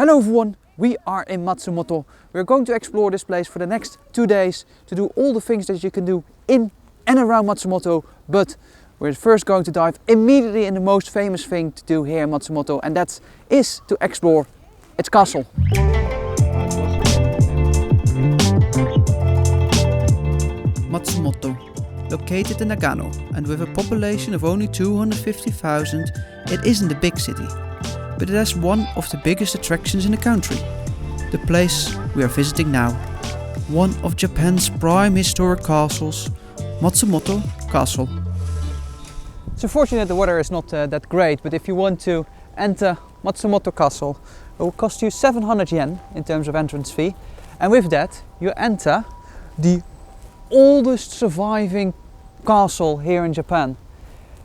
Hello everyone, we are in Matsumoto. We're going to explore this place for the next 2 days to do all the things that you can do in and around Matsumoto, but we're first going to dive immediately in the most famous thing to do here in Matsumoto, and that is to explore its castle. Matsumoto, located in Nagano and with a population of only 250,000, it isn't a big city. But it has one of the biggest attractions in the country, the place we are visiting now. One of Japan's prime historic castles, Matsumoto Castle. It's unfortunate the weather is not that great, but if you want to enter Matsumoto Castle, it will cost you 700 yen in terms of entrance fee. And with that, you enter the oldest surviving castle here in Japan.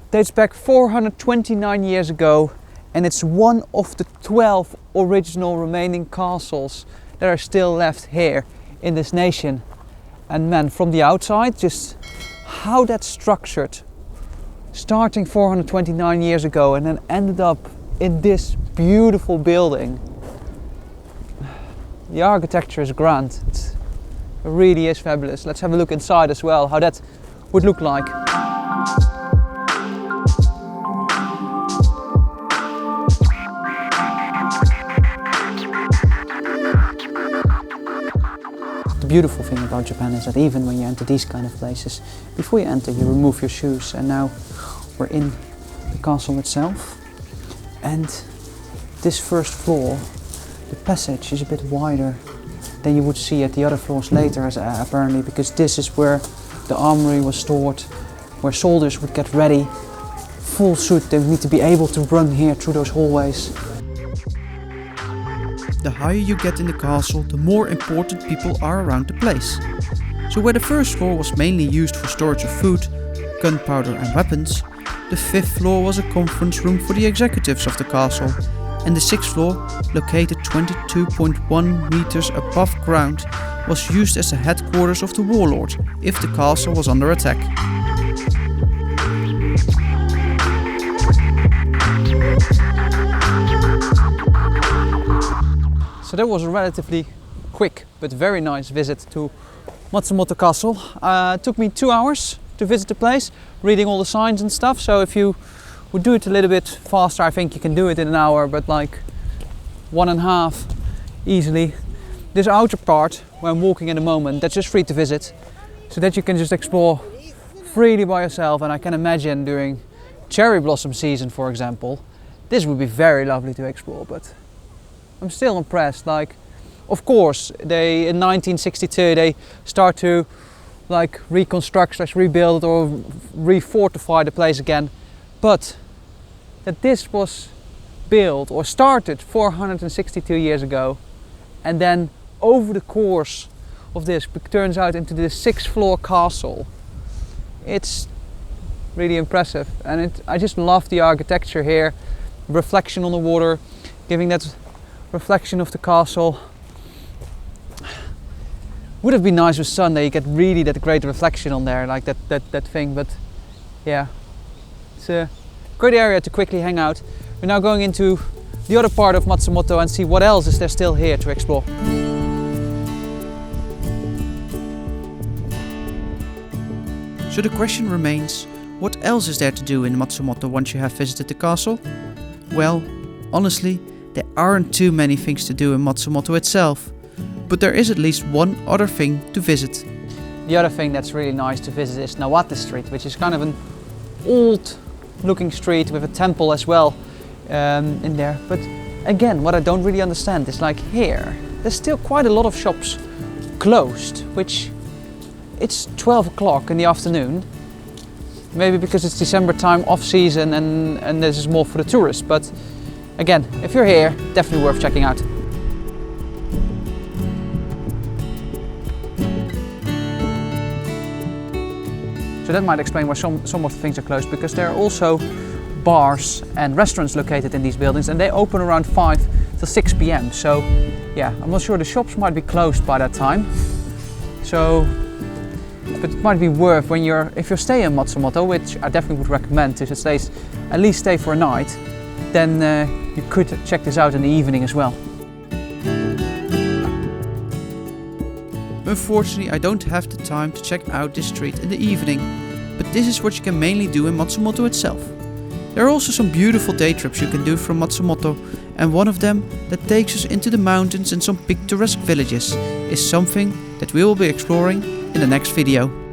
It dates back 429 years ago. And it's one of the 12 original remaining castles that are still left here in this nation. And man, from the outside, just how that's structured, starting 429 years ago and then ended up in this beautiful building. The architecture is grand. It really is fabulous. Let's have a look inside as well, how that would look like. The beautiful thing about Japan is that even when you enter these kind of places, before you enter you remove your shoes, and now we're in the castle itself. And this first floor, the passage is a bit wider than you would see at the other floors later, apparently, because this is where the armory was stored, where soldiers would get ready, full suit. They would need to be able to run here through those hallways. The higher you get in the castle, the more important people are around the place. So where the first floor was mainly used for storage of food, gunpowder and weapons, the 5th floor was a conference room for the executives of the castle, and the 6th floor, located 22.1 meters above ground, was used as the headquarters of the warlord if the castle was under attack. So that was a relatively quick but very nice visit to Matsumoto Castle. It took me 2 hours to visit the place, reading all the signs and stuff. So if you would do it a little bit faster, I think you can do it in an hour, but like 1.5 easily. This outer part, where I'm walking at the moment, that's just free to visit, so that you can just explore freely by yourself. And I can imagine during cherry blossom season, for example, this would be very lovely to explore. But I'm still impressed. Like, of course, in 1962 they start to like reconstruct, rebuild or refortify the place again. But that this was built or started 462 years ago, and then over the course of this turns out into the 6th floor castle. It's really impressive, and I just love the architecture here, reflection on the water, giving that reflection of the castle. Would have been nice with Sunday, you get really that great reflection on there, like that thing, but yeah, it's a great area to quickly hang out. We're now going into the other part of Matsumoto and see what else is there still here to explore. So the question remains, what else is there to do in Matsumoto once you have visited the castle? Well, honestly, there aren't too many things to do in Matsumoto itself, but there is at least one other thing to visit. The other thing that's really nice to visit is Niwata Street, which is kind of an old looking street with a temple as well in there. But again, what I don't really understand is, like, here, there's still quite a lot of shops closed, which it's 12 o'clock in the afternoon. Maybe because it's December time, off season, and this is more for the tourists. But again, if you're here, definitely worth checking out. So that might explain why some of the things are closed, because there are also bars and restaurants located in these buildings, and they open around 5 till 6 p.m. So yeah, I'm not sure, the shops might be closed by that time. So, but it might be worth, if you're staying in Matsumoto, which I definitely would recommend, to at least stay for a night, then you could check this out in the evening as well. Unfortunately, I don't have the time to check out this street in the evening, but this is what you can mainly do in Matsumoto itself. There are also some beautiful day trips you can do from Matsumoto, and one of them that takes us into the mountains and some picturesque villages is something that we will be exploring in the next video.